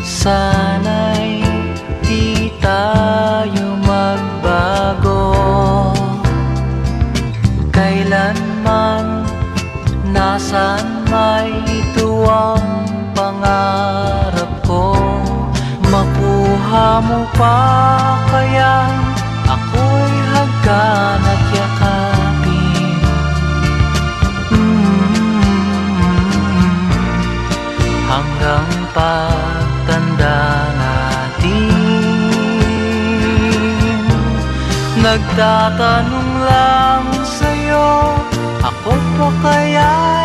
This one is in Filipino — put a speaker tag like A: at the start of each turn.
A: Sana'y di tayo magbago, kailanman, nasaan may ito ang pangarap ko. Makuha mo pa kaya ako'y hagkan at yakapin. Hanggang pagtanda natin, nagtatanong lang sa'yo, ako pa kaya